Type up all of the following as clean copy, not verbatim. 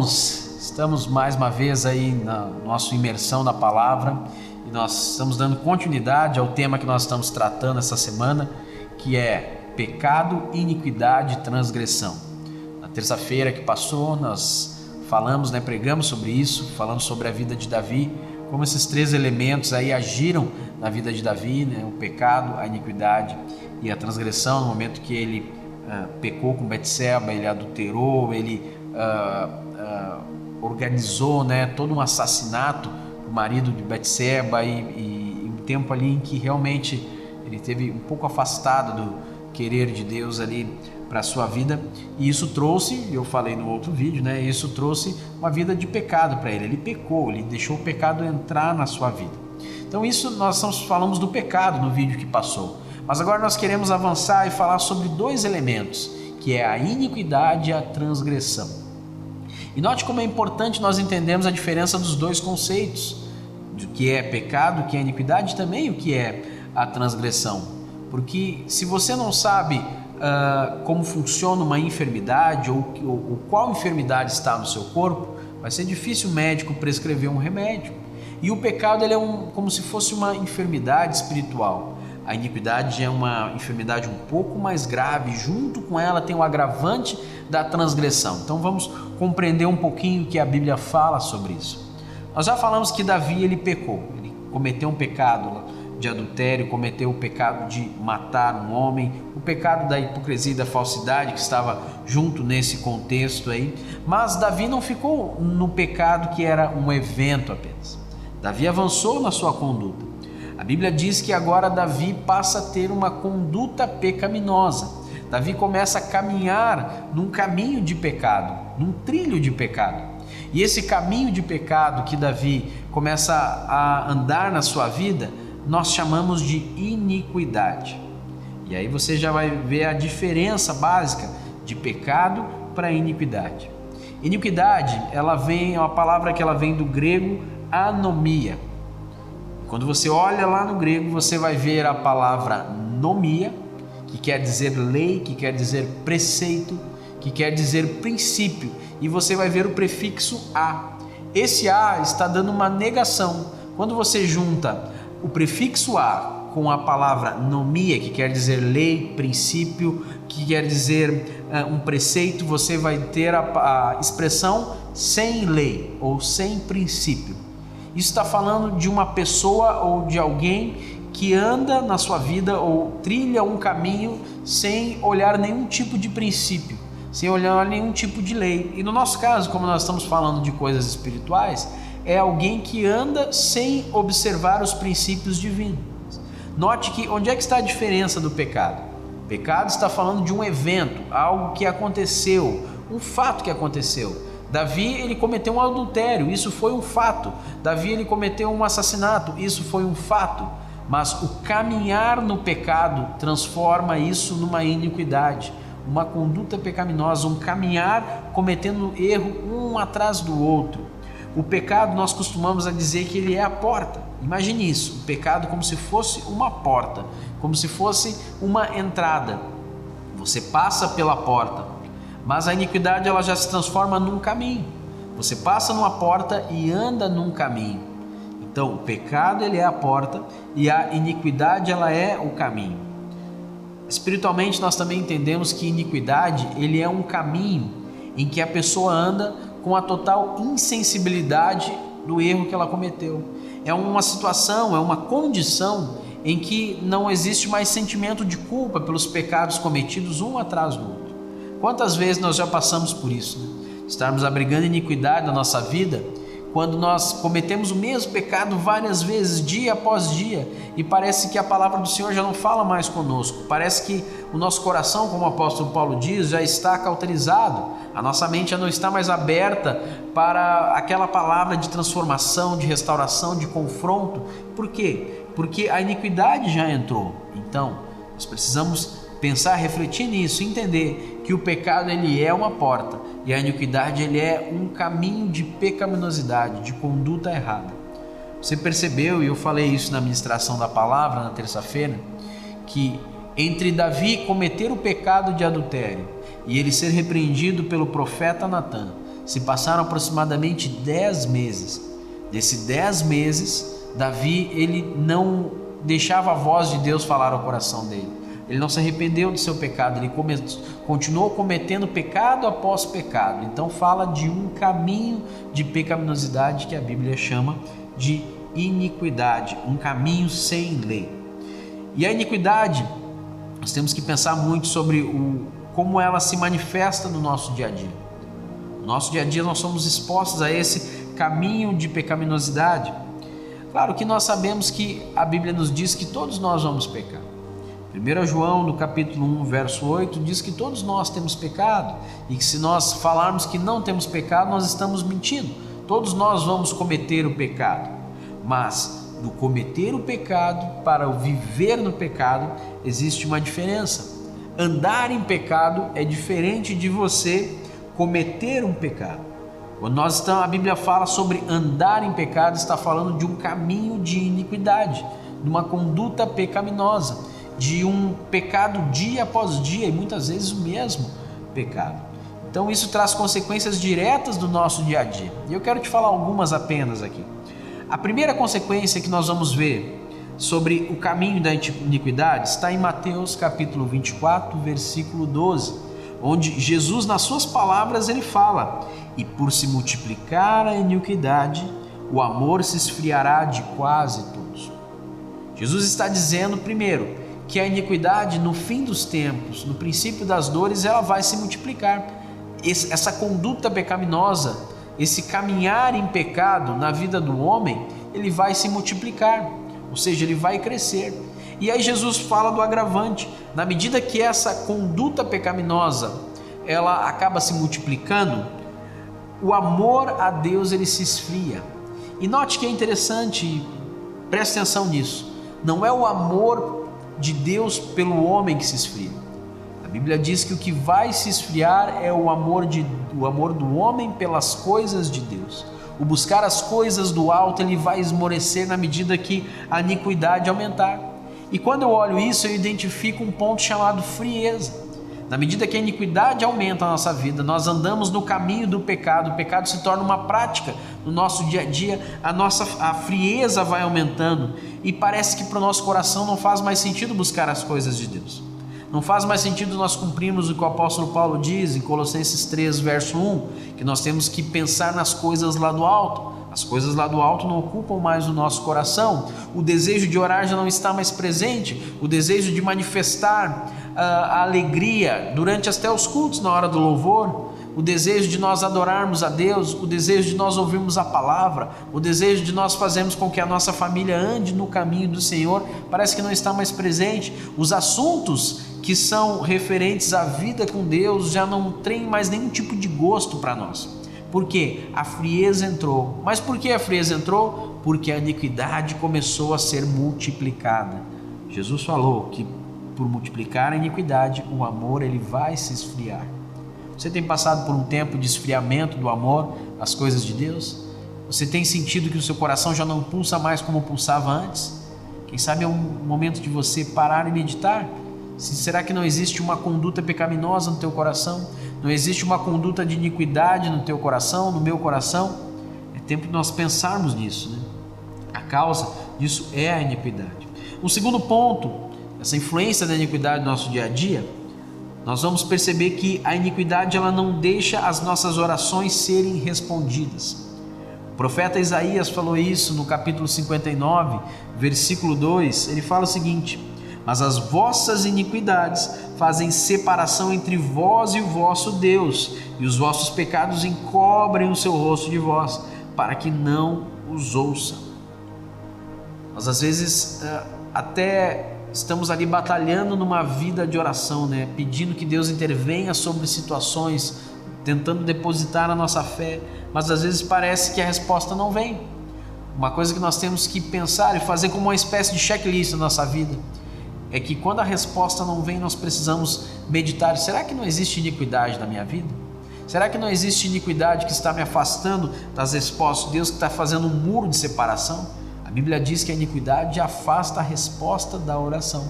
irmãos, estamos mais uma vez aí na nossa imersão na palavra e nós estamos dando continuidade ao tema que nós estamos tratando essa semana, que é pecado, iniquidade e transgressão. Na terça-feira que passou nós falamos, pregamos sobre isso, falamos sobre a vida de Davi, como esses três elementos aí agiram na vida de Davi, o pecado, a iniquidade e a transgressão, no momento que ele pecou com Betseba, ele adulterou, ele organizou todo um assassinato do marido de Betseba e um tempo ali em que realmente ele esteve um pouco afastado do querer de Deus ali para a sua vida, e isso trouxe, eu falei no outro vídeo, isso trouxe uma vida de pecado para ele pecou, ele deixou o pecado entrar na sua vida. Então isso nós falamos do pecado no vídeo que passou, mas agora nós queremos avançar e falar sobre dois elementos, que é a iniquidade e a transgressão. E note como é importante nós entendermos a diferença dos dois conceitos, do que é pecado, o que é iniquidade, e também o que é a transgressão. Porque se você não sabe como funciona uma enfermidade ou qual enfermidade está no seu corpo, vai ser difícil o médico prescrever um remédio. E o pecado ele é como se fosse uma enfermidade espiritual. A iniquidade é uma enfermidade um pouco mais grave, junto com ela tem o agravante da transgressão. Então vamos compreender um pouquinho o que a Bíblia fala sobre isso. Nós já falamos que Davi ele pecou, ele cometeu um pecado de adultério, cometeu o pecado de matar um homem, o pecado da hipocrisia e da falsidade que estava junto nesse contexto aí. Mas Davi não ficou no pecado que era um evento apenas. Davi avançou na sua conduta. A Bíblia diz que agora Davi passa a ter uma conduta pecaminosa. Davi começa a caminhar num caminho de pecado, num trilho de pecado. E esse caminho de pecado que Davi começa a andar na sua vida, nós chamamos de iniquidade. E aí você já vai ver a diferença básica de pecado para iniquidade. Iniquidade, é uma palavra que ela vem do grego anomia. Quando você olha lá no grego, você vai ver a palavra nomia, que quer dizer lei, que quer dizer preceito, que quer dizer princípio, e você vai ver o prefixo a. Esse a está dando uma negação. Quando você junta o prefixo a com a palavra nomia, que quer dizer lei, princípio, que quer dizer um preceito, você vai ter a expressão sem lei ou sem princípio. Isso está falando de uma pessoa ou de alguém que anda na sua vida ou trilha um caminho sem olhar nenhum tipo de princípio, sem olhar nenhum tipo de lei. E no nosso caso, como nós estamos falando de coisas espirituais, é alguém que anda sem observar os princípios divinos. Note que onde é que está a diferença do pecado? O pecado está falando de um evento, algo que aconteceu, um fato que aconteceu. Davi ele cometeu um adultério, isso foi um fato. Davi ele cometeu um assassinato, isso foi um fato. Mas o caminhar no pecado transforma isso numa iniquidade, uma conduta pecaminosa, um caminhar cometendo erro um atrás do outro. O pecado nós costumamos a dizer que ele é a porta. Imagine isso, o pecado como se fosse uma porta, como se fosse uma entrada. Você passa pela porta. Mas a iniquidade ela já se transforma num caminho. Você passa numa porta e anda num caminho. Então o pecado ele é a porta e a iniquidade ela é o caminho. Espiritualmente nós também entendemos que iniquidade ele é um caminho em que a pessoa anda com a total insensibilidade do erro que ela cometeu. É uma situação, é uma condição em que não existe mais sentimento de culpa pelos pecados cometidos um atrás do outro. Quantas vezes nós já passamos por isso, Estarmos abrigando iniquidade na nossa vida, quando nós cometemos o mesmo pecado várias vezes, dia após dia, e parece que a palavra do Senhor já não fala mais conosco, parece que o nosso coração, como o apóstolo Paulo diz, já está cauterizado, a nossa mente já não está mais aberta para aquela palavra de transformação, de restauração, de confronto. Por quê? Porque a iniquidade já entrou. Então, nós precisamos pensar, refletir nisso, entender que o pecado ele é uma porta e a iniquidade ele é um caminho de pecaminosidade, de conduta errada. Você percebeu, e eu falei isso na ministração da palavra na terça-feira, que entre Davi cometer o pecado de adultério e ele ser repreendido pelo profeta Natã, Se passaram aproximadamente 10 meses. Desses 10 meses, Davi, ele não deixava a voz de Deus falar ao coração dele. Ele não se arrependeu do seu pecado, ele continuou cometendo pecado após pecado. Então fala de um caminho de pecaminosidade que a Bíblia chama de iniquidade, um caminho sem lei. E a iniquidade, nós temos que pensar muito sobre como ela se manifesta no nosso dia a dia. No nosso dia a dia nós somos expostos a esse caminho de pecaminosidade. Claro que nós sabemos que a Bíblia nos diz que todos nós vamos pecar. 1 João, no capítulo 1, verso 8, diz que todos nós temos pecado e que se nós falarmos que não temos pecado, nós estamos mentindo. Todos nós vamos cometer o pecado, mas do cometer o pecado para o viver no pecado existe uma diferença. Andar em pecado é diferente de você cometer um pecado. Quando a Bíblia fala sobre andar em pecado, está falando de um caminho de iniquidade, de uma conduta pecaminosa, de um pecado dia após dia e muitas vezes o mesmo pecado. Então isso traz consequências diretas do nosso dia a dia. E eu quero te falar algumas apenas aqui. A primeira consequência que nós vamos ver sobre o caminho da iniquidade está em Mateus capítulo 24, versículo 12, onde Jesus, nas suas palavras, ele fala: e por se multiplicar a iniquidade, o amor se esfriará de quase todos. Jesus está dizendo, primeiro, que a iniquidade no fim dos tempos, no princípio das dores, ela vai se multiplicar. Essa conduta pecaminosa, esse caminhar em pecado na vida do homem, ele vai se multiplicar, ou seja, ele vai crescer. E aí Jesus fala do agravante: na medida que essa conduta pecaminosa ela acaba se multiplicando, o amor a Deus ele se esfria. E note que é interessante, preste atenção nisso, não é o amor de Deus pelo homem que se esfria. A Bíblia diz que o que vai se esfriar é o amor do homem pelas coisas de Deus. O buscar as coisas do alto, ele vai esmorecer na medida que a iniquidade aumentar. E quando eu olho isso, eu identifico um ponto chamado frieza. Na medida que a iniquidade aumenta na nossa vida, nós andamos no caminho do pecado, o pecado se torna uma prática no nosso dia a dia, a frieza vai aumentando e parece que para o nosso coração não faz mais sentido buscar as coisas de Deus. Não faz mais sentido nós cumprirmos o que o apóstolo Paulo diz em Colossenses 3, verso 1, que nós temos que pensar nas coisas lá do alto. As coisas lá do alto não ocupam mais o nosso coração, o desejo de orar já não está mais presente, o desejo de manifestar a alegria durante até os cultos na hora do louvor, o desejo de nós adorarmos a Deus, o desejo de nós ouvirmos a palavra, o desejo de nós fazermos com que a nossa família ande no caminho do Senhor, parece que não está mais presente. Os assuntos que são referentes à vida com Deus já não têm mais nenhum tipo de gosto para nós. Por quê? A frieza entrou. Mas por que a frieza entrou? Porque a iniquidade começou a ser multiplicada. Jesus falou que por multiplicar a iniquidade, o amor ele vai se esfriar. Você tem passado por um tempo de esfriamento do amor às coisas de Deus? Você tem sentido que o seu coração já não pulsa mais como pulsava antes? Quem sabe é um momento de você parar e meditar? Será que não existe uma conduta pecaminosa no teu coração? Não existe uma conduta de iniquidade no teu coração, no meu coração? É tempo de nós pensarmos nisso, né? A causa disso é a iniquidade. Um segundo ponto, essa influência da iniquidade no nosso dia a dia, nós vamos perceber que a iniquidade ela não deixa as nossas orações serem respondidas. O profeta Isaías falou isso no capítulo 59, versículo 2, ele fala o seguinte: mas as vossas iniquidades fazem separação entre vós e o vosso Deus, e os vossos pecados encobrem o seu rosto de vós, para que não os ouçam. Nós às vezes até estamos ali batalhando numa vida de oração, né? Pedindo que Deus intervenha sobre situações, tentando depositar a nossa fé, mas às vezes parece que a resposta não vem. Uma coisa que nós temos que pensar e fazer como uma espécie de checklist na nossa vida é que quando a resposta não vem, nós precisamos meditar: será que não existe iniquidade na minha vida? Será que não existe iniquidade que está me afastando das respostas de Deus, que está fazendo um muro de separação? A Bíblia diz que a iniquidade afasta a resposta da oração.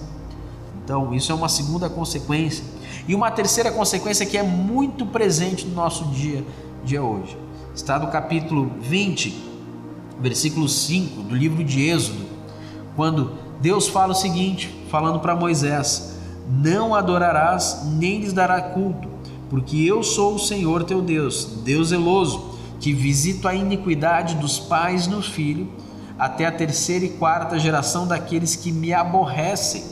Então isso é uma segunda consequência. E uma terceira consequência que é muito presente no nosso dia de hoje. Está no capítulo 20, versículo 5 do livro de Êxodo, quando Deus fala o seguinte, falando para Moisés: não adorarás nem lhes dará culto, porque eu sou o Senhor teu Deus, Deus zeloso, que visito a iniquidade dos pais no filho, até a 3ª e 4ª geração daqueles que me aborrecem,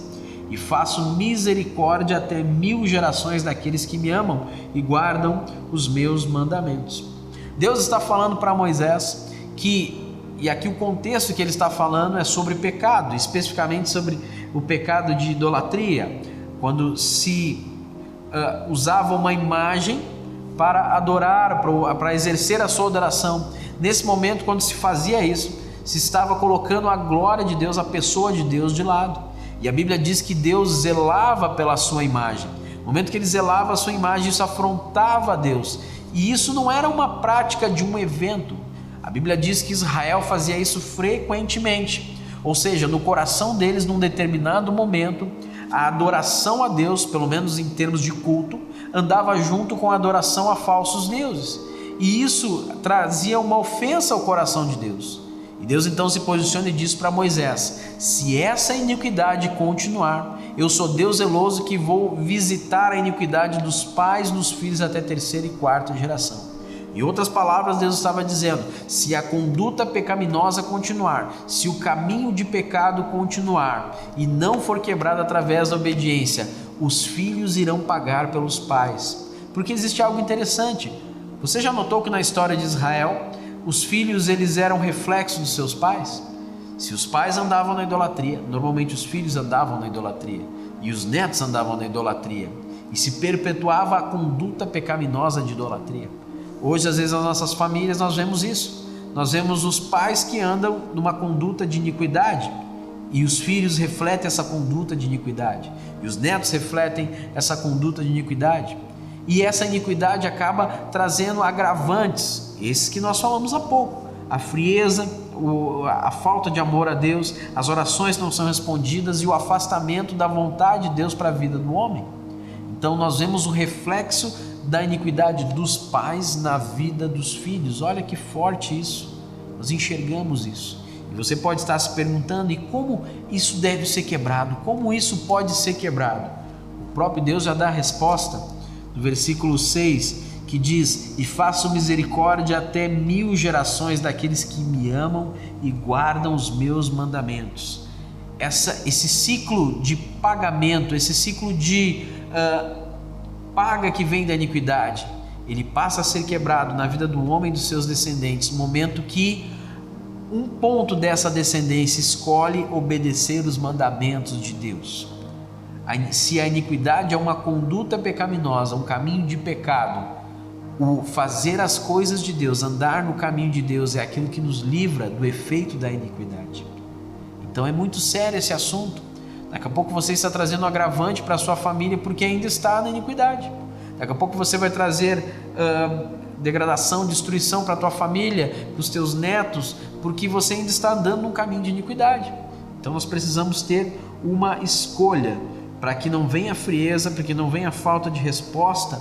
e faço misericórdia até 1000 gerações daqueles que me amam e guardam os meus mandamentos. Deus está falando para Moisés e aqui o contexto que ele está falando é sobre pecado, especificamente sobre o pecado de idolatria, quando se usava uma imagem para adorar, para exercer a sua adoração. Nesse momento, quando se fazia isso, se estava colocando a glória de Deus, a pessoa de Deus de lado. E a Bíblia diz que Deus zelava pela sua imagem. No momento que ele zelava a sua imagem, isso afrontava a Deus. E isso não era uma prática de um evento. A Bíblia diz que Israel fazia isso frequentemente. Ou seja, no coração deles, num determinado momento, a adoração a Deus, pelo menos em termos de culto, andava junto com a adoração a falsos deuses. E isso trazia uma ofensa ao coração de Deus. E Deus então se posiciona e diz para Moisés: se essa iniquidade continuar, eu sou Deus zeloso que vou visitar a iniquidade dos pais nos filhos até 3ª e 4ª geração. Em outras palavras, Deus estava dizendo: se a conduta pecaminosa continuar, se o caminho de pecado continuar e não for quebrado através da obediência, os filhos irão pagar pelos pais. Porque existe algo interessante. Você já notou que na história de Israel, os filhos eles eram reflexo dos seus pais? Se os pais andavam na idolatria, normalmente os filhos andavam na idolatria e os netos andavam na idolatria, e se perpetuava a conduta pecaminosa de idolatria. Hoje, às vezes, nas nossas famílias nós vemos isso. Nós vemos os pais que andam numa conduta de iniquidade e os filhos refletem essa conduta de iniquidade e os netos refletem essa conduta de iniquidade. E essa iniquidade acaba trazendo agravantes, esses que nós falamos há pouco: a frieza, a falta de amor a Deus, as orações não são respondidas e o afastamento da vontade de Deus para a vida do homem. Então nós vemos o reflexo da iniquidade dos pais na vida dos filhos. Olha que forte isso, nós enxergamos isso. E você pode estar se perguntando: e como isso deve ser quebrado? Como isso pode ser quebrado? O próprio Deus já dá a resposta no versículo 6, que diz: e faço misericórdia até 1000 gerações daqueles que me amam e guardam os meus mandamentos. Esse ciclo de pagamento, esse ciclo de paga que vem da iniquidade, ele passa a ser quebrado na vida do homem e dos seus descendentes, no momento que um ponto dessa descendência escolhe obedecer os mandamentos de Deus. Se a iniquidade é uma conduta pecaminosa, um caminho de pecado, o fazer as coisas de Deus, andar no caminho de Deus, é aquilo que nos livra do efeito da iniquidade. Então é muito sério esse assunto. Daqui a pouco você está trazendo um agravante para a sua família porque ainda está na iniquidade. Daqui a pouco você vai trazer degradação, destruição para a tua família, para os teus netos, porque você ainda está andando num caminho de iniquidade. Então nós precisamos ter uma escolha para que não venha frieza, para que não venha falta de resposta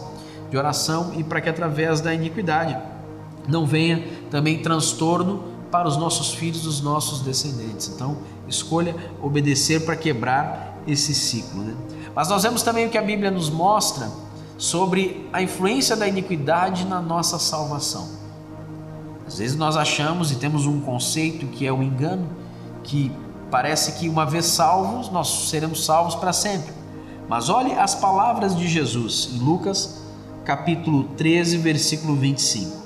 de oração e para que através da iniquidade não venha também transtorno para os nossos filhos, os nossos descendentes. Então escolha obedecer para quebrar esse ciclo, né? Mas nós vemos também o que a Bíblia nos mostra sobre a influência da iniquidade na nossa salvação. Às vezes nós achamos e temos um conceito que é o engano, que parece que uma vez salvos, nós seremos salvos para sempre. Mas olhe as palavras de Jesus em Lucas capítulo 13, versículo 25.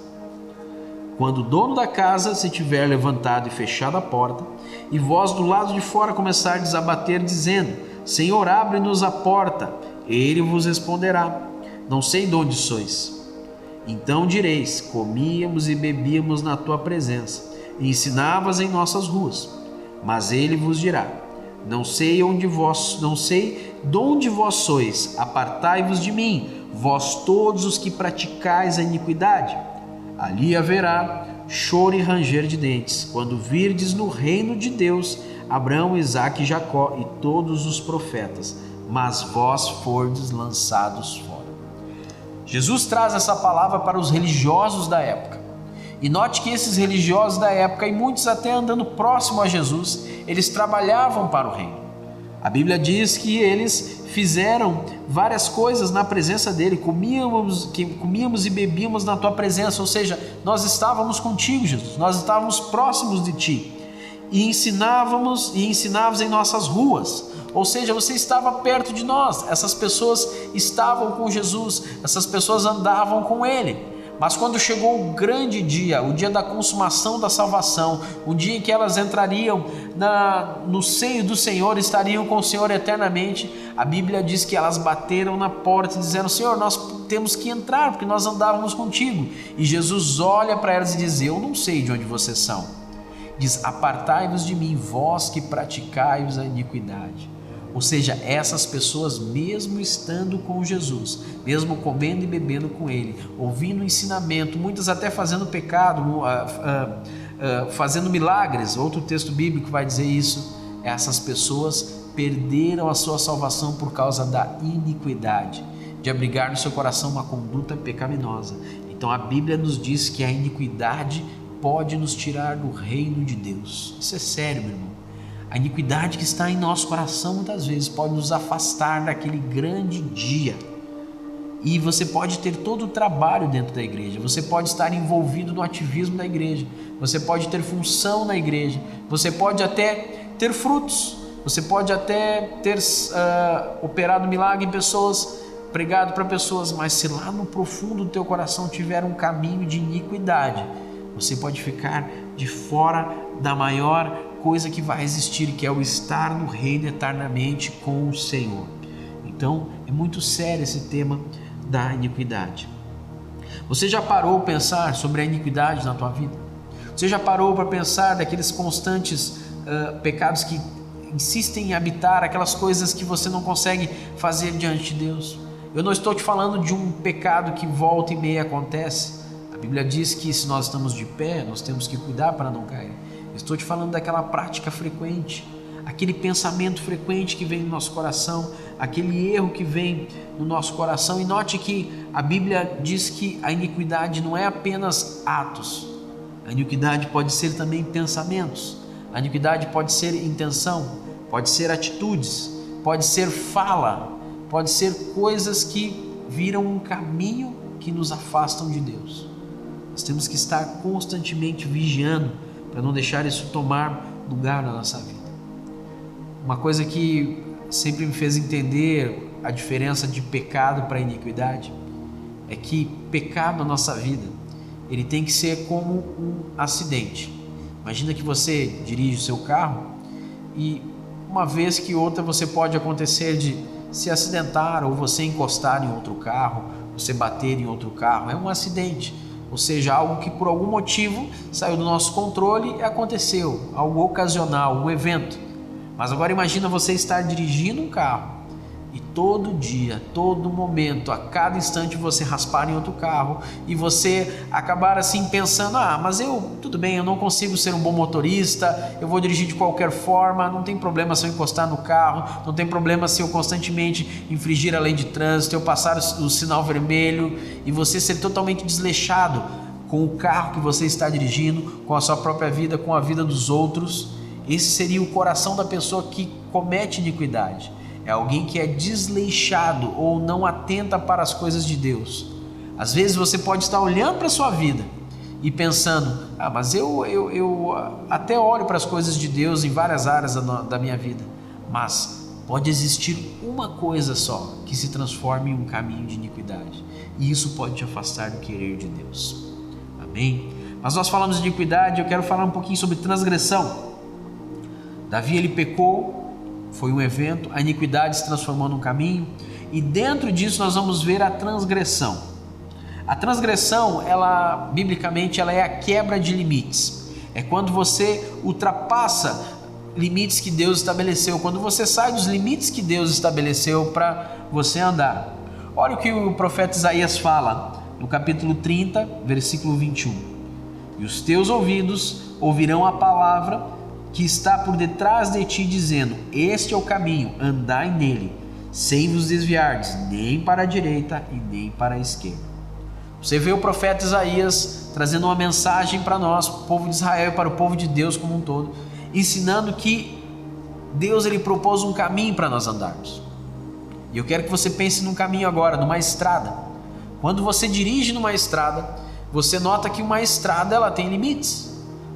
Quando o dono da casa se tiver levantado e fechado a porta, e vós do lado de fora começardes a bater, dizendo: Senhor, abre-nos a porta, ele vos responderá: não sei de onde sois. Então direis: comíamos e bebíamos na tua presença, e ensinavas em nossas ruas. Mas ele vos dirá: não sei de onde vós sois, apartai-vos de mim, vós todos os que praticais a iniquidade. Ali haverá choro e ranger de dentes, quando virdes no reino de Deus Abraão, Isaque e Jacó e todos os profetas, mas vós fordes lançados fora. Jesus traz essa palavra para os religiosos da época. E note que esses religiosos da época, e muitos até andando próximo a Jesus, eles trabalhavam para o reino. A Bíblia diz que eles fizeram várias coisas na presença dele, comíamos e bebíamos na tua presença, ou seja, nós estávamos contigo, Jesus, nós estávamos próximos de ti, e ensinávamos em nossas ruas, ou seja, você estava perto de nós. Essas pessoas estavam com Jesus, essas pessoas andavam com ele. Mas quando chegou o grande dia, o dia da consumação da salvação, o dia em que elas entrariam no seio do Senhor, estariam com o Senhor eternamente, a Bíblia diz que elas bateram na porta e disseram: Senhor, nós temos que entrar, porque nós andávamos contigo. E Jesus olha para elas e diz: eu não sei de onde vocês são. Diz: apartai-vos de mim, vós que praticais a iniquidade. Ou seja, essas pessoas, mesmo estando com Jesus, mesmo comendo e bebendo com ele, ouvindo o ensinamento, muitas até fazendo pecado, fazendo milagres, outro texto bíblico vai dizer isso, essas pessoas perderam a sua salvação por causa da iniquidade, de abrigar no seu coração uma conduta pecaminosa. Então a Bíblia nos diz que a iniquidade pode nos tirar do reino de Deus. Isso é sério, meu irmão. A iniquidade que está em nosso coração muitas vezes pode nos afastar daquele grande dia. E você pode ter todo o trabalho dentro da igreja, você pode estar envolvido no ativismo da igreja, você pode ter função na igreja, você pode até ter frutos, você pode até ter operado milagre em pessoas, pregado para pessoas, mas se lá no profundo do teu coração tiver um caminho de iniquidade, você pode ficar de fora da maior coisa que vai existir, que é o estar no reino eternamente com o Senhor. Então é muito sério esse tema da iniquidade. Você já parou para pensar sobre a iniquidade na tua vida? Você já parou para pensar daqueles constantes pecados que insistem em habitar, aquelas coisas que você não consegue fazer diante de Deus? Eu não estou te falando de um pecado que volta e meia acontece. A Bíblia diz que se nós estamos de pé, nós temos que cuidar para não cair. Estou te falando daquela prática frequente, aquele pensamento frequente que vem no nosso coração, aquele erro que vem no nosso coração. E note que a Bíblia diz que a iniquidade não é apenas atos, a iniquidade pode ser também pensamentos, a iniquidade pode ser intenção, pode ser atitudes, pode ser fala, pode ser coisas que viram um caminho que nos afastam de Deus. Nós temos que estar constantemente vigiando para não deixar isso tomar lugar na nossa vida. Uma coisa que sempre me fez entender a diferença de pecado para iniquidade é que pecado na nossa vida, ele tem que ser como um acidente. Imagina que você dirige o seu carro e uma vez que outra você pode acontecer de se acidentar, ou você encostar em outro carro, você bater em outro carro. É um acidente. Ou seja, algo que por algum motivo saiu do nosso controle e aconteceu, algo ocasional, um evento. Mas agora imagina você estar dirigindo um carro e todo dia, todo momento, a cada instante você raspar em outro carro e você acabar assim pensando: mas tudo bem, eu não consigo ser um bom motorista, eu vou dirigir de qualquer forma, não tem problema se eu encostar no carro, não tem problema se eu constantemente infringir a lei de trânsito, eu passar o sinal vermelho, e você ser totalmente desleixado com o carro que você está dirigindo, com a sua própria vida, com a vida dos outros. Esse seria o coração da pessoa que comete iniquidade. É alguém que é desleixado ou não atenta para as coisas de Deus. Às vezes você pode estar olhando para a sua vida e pensando: mas eu até olho para as coisas de Deus em várias áreas da minha vida. Mas pode existir uma coisa só que se transforme em um caminho de iniquidade. E isso pode te afastar do querer de Deus. Amém? Mas nós falamos de iniquidade, eu quero falar um pouquinho sobre transgressão. Davi, ele pecou. Foi um evento, a iniquidade se transformou num caminho, e dentro disso nós vamos ver a transgressão. A transgressão, biblicamente, ela é a quebra de limites. É quando você ultrapassa limites que Deus estabeleceu, quando você sai dos limites que Deus estabeleceu para você andar. Olha o que o profeta Isaías fala no capítulo 30, versículo 21. E os teus ouvidos ouvirão a palavra que está por detrás de ti, dizendo: este é o caminho, andai nele. sem vos desviardes, nem para a direita e nem para a esquerda. Você vê o profeta Isaías trazendo uma mensagem para nós, para o povo de Israel e para o povo de Deus como um todo, ensinando que Deus ele propôs um caminho para nós andarmos. E eu quero que você pense num caminho agora, numa estrada. Quando você dirige numa estrada, você nota que uma estrada ela tem limites.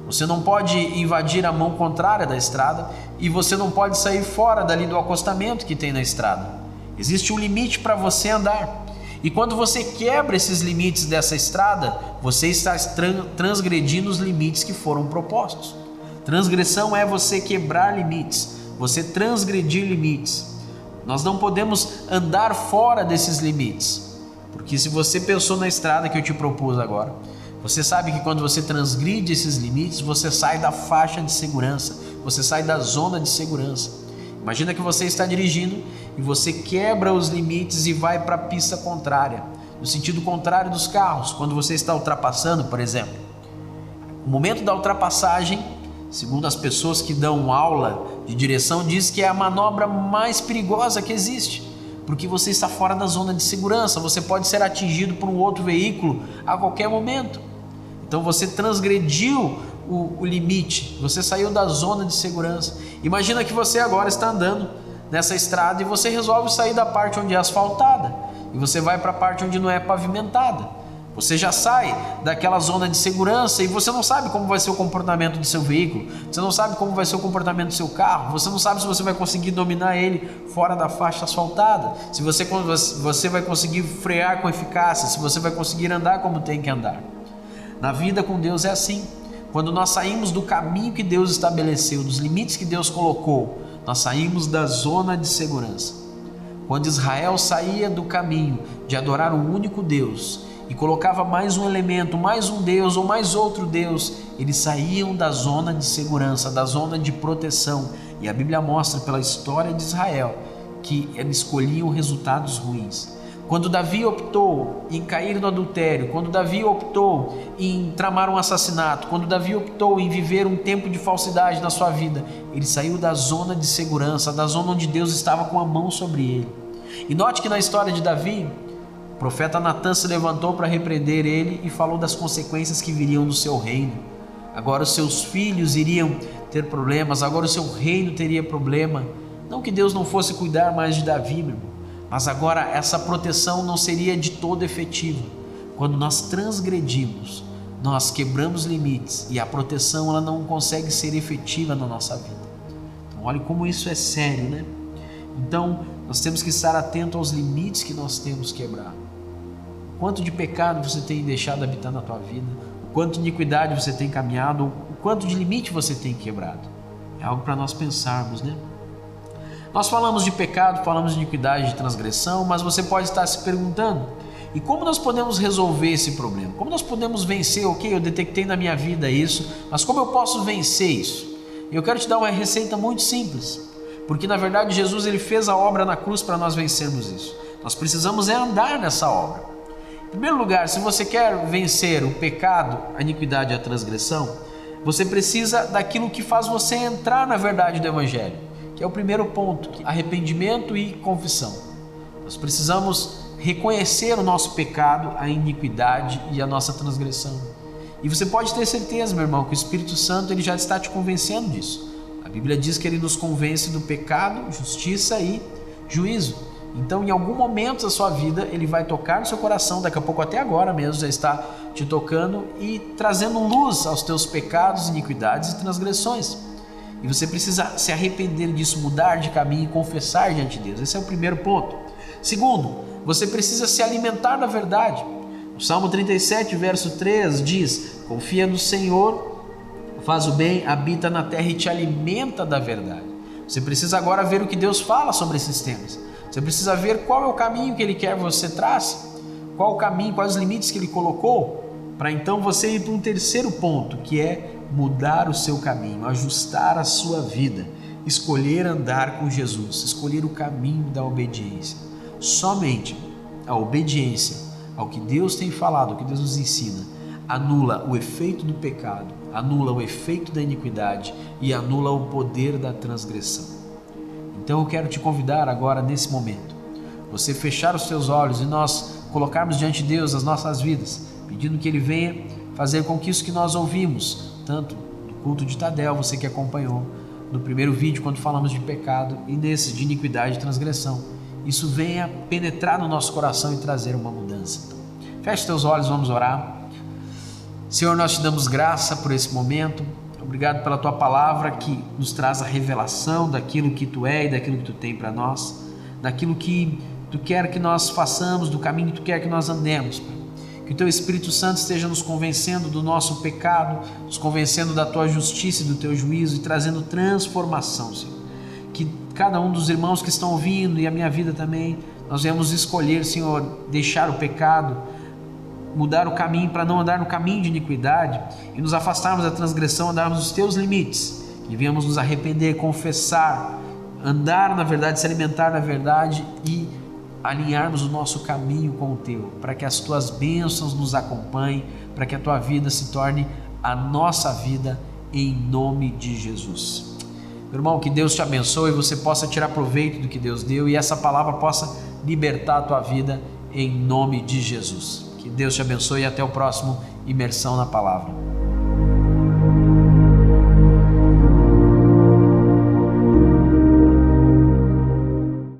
Você não pode invadir a mão contrária da estrada e você não pode sair fora dali do acostamento que tem na estrada. Existe um limite para você andar. E quando você quebra esses limites dessa estrada, você está transgredindo os limites que foram propostos. Transgressão é você quebrar limites, você transgredir limites. Nós não podemos andar fora desses limites, porque se você pensou na estrada que eu te propus agora, você sabe que quando você transgride esses limites, você sai da faixa de segurança, você sai da zona de segurança. Imagina que você está dirigindo e você quebra os limites e vai para a pista contrária, no sentido contrário dos carros, quando você está ultrapassando, por exemplo. O momento da ultrapassagem, segundo as pessoas que dão aula de direção, diz que é a manobra mais perigosa que existe, porque você está fora da zona de segurança, você pode ser atingido por um outro veículo a qualquer momento. Então você transgrediu o limite, você saiu da zona de segurança. Imagina que você agora está andando nessa estrada e você resolve sair da parte onde é asfaltada e você vai para a parte onde não é pavimentada. Você já sai daquela zona de segurança e você não sabe como vai ser o comportamento do seu veículo, você não sabe como vai ser o comportamento do seu carro, você não sabe se você vai conseguir dominar ele fora da faixa asfaltada, se você vai conseguir frear com eficácia, se você vai conseguir andar como tem que andar. Na vida com Deus é assim. Quando nós saímos do caminho que Deus estabeleceu, dos limites que Deus colocou, nós saímos da zona de segurança. Quando Israel saía do caminho de adorar o único Deus e colocava mais um elemento, mais um Deus ou mais outro Deus, eles saíam da zona de segurança, da zona de proteção. E a Bíblia mostra pela história de Israel que eles escolhiam resultados ruins. Quando Davi optou em cair no adultério, quando Davi optou em tramar um assassinato, quando Davi optou em viver um tempo de falsidade na sua vida, ele saiu da zona de segurança, da zona onde Deus estava com a mão sobre ele. E note que na história de Davi, o profeta Natã se levantou para repreender ele e falou das consequências que viriam do seu reino. Agora os seus filhos iriam ter problemas, agora o seu reino teria problema. Não que Deus não fosse cuidar mais de Davi, meu irmão, mas agora essa proteção não seria de todo efetiva. Quando nós transgredimos, nós quebramos limites e a proteção ela não consegue ser efetiva na nossa vida. Então olhe como isso é sério, né? Então nós temos que estar atento aos limites que nós temos que quebrar. O quanto de pecado você tem deixado habitar na tua vida, o quanto de iniquidade você tem caminhado, o quanto de limite você tem quebrado. É algo para nós pensarmos, né? Nós falamos de pecado, falamos de iniquidade, de transgressão, mas você pode estar se perguntando, e como nós podemos resolver esse problema? Como nós podemos vencer? Ok, eu detectei na minha vida isso, mas como eu posso vencer isso? Eu quero te dar uma receita muito simples, porque na verdade Jesus ele fez a obra na cruz para nós vencermos isso. Nós precisamos andar nessa obra. Em primeiro lugar, se você quer vencer o pecado, a iniquidade e a transgressão, você precisa daquilo que faz você entrar na verdade do Evangelho, que é o primeiro ponto, arrependimento e confissão. Nós precisamos reconhecer o nosso pecado, a iniquidade e a nossa transgressão. E você pode ter certeza, meu irmão, que o Espírito Santo ele já está te convencendo disso. A Bíblia diz que ele nos convence do pecado, justiça e juízo. Então, em algum momento da sua vida, ele vai tocar no seu coração, daqui a pouco até agora mesmo já está te tocando e trazendo luz aos teus pecados, iniquidades e transgressões. E você precisa se arrepender disso, mudar de caminho e confessar diante de Deus. Esse é o primeiro ponto. Segundo, você precisa se alimentar da verdade. O Salmo 37, verso 3 diz: confia no Senhor, faz o bem, habita na terra e te alimenta da verdade. Você precisa agora ver o que Deus fala sobre esses temas. Você precisa ver qual é o caminho que Ele quer que você trace, qual o caminho, quais os limites que Ele colocou, para então você ir para um terceiro ponto, que é mudar o seu caminho, ajustar a sua vida, escolher andar com Jesus, escolher o caminho da obediência. Somente a obediência ao que Deus tem falado, ao que Deus nos ensina, anula o efeito do pecado, anula o efeito da iniquidade e anula o poder da transgressão. Então eu quero te convidar agora, nesse momento, você fechar os teus olhos e nós colocarmos diante de Deus as nossas vidas, pedindo que Ele venha fazer com que isso que nós ouvimos, tanto no culto de Tadel, você que acompanhou, no primeiro vídeo quando falamos de pecado e nesse de iniquidade e transgressão, isso venha penetrar no nosso coração e trazer uma mudança. Então, feche teus olhos, vamos orar. Senhor, nós te damos graça por esse momento. Obrigado pela tua palavra que nos traz a revelação daquilo que tu é e daquilo que tu tem para nós, daquilo que tu quer que nós façamos, do caminho que tu quer que nós andemos, Pai. Que o teu Espírito Santo esteja nos convencendo do nosso pecado, nos convencendo da tua justiça e do teu juízo e trazendo transformação, Senhor. Que cada um dos irmãos que estão ouvindo e a minha vida também, nós venhamos escolher, Senhor, deixar o pecado, mudar o caminho para não andar no caminho de iniquidade e nos afastarmos da transgressão, andarmos nos teus limites, que venhamos nos arrepender, confessar, andar na verdade, se alimentar na verdade e alinharmos o nosso caminho com o teu, para que as tuas bênçãos nos acompanhem, para que a tua vida se torne a nossa vida, em nome de Jesus. Meu irmão, que Deus te abençoe e você possa tirar proveito do que Deus deu e essa palavra possa libertar a tua vida, em nome de Jesus. Que Deus te abençoe e até o próximo Imersão na Palavra.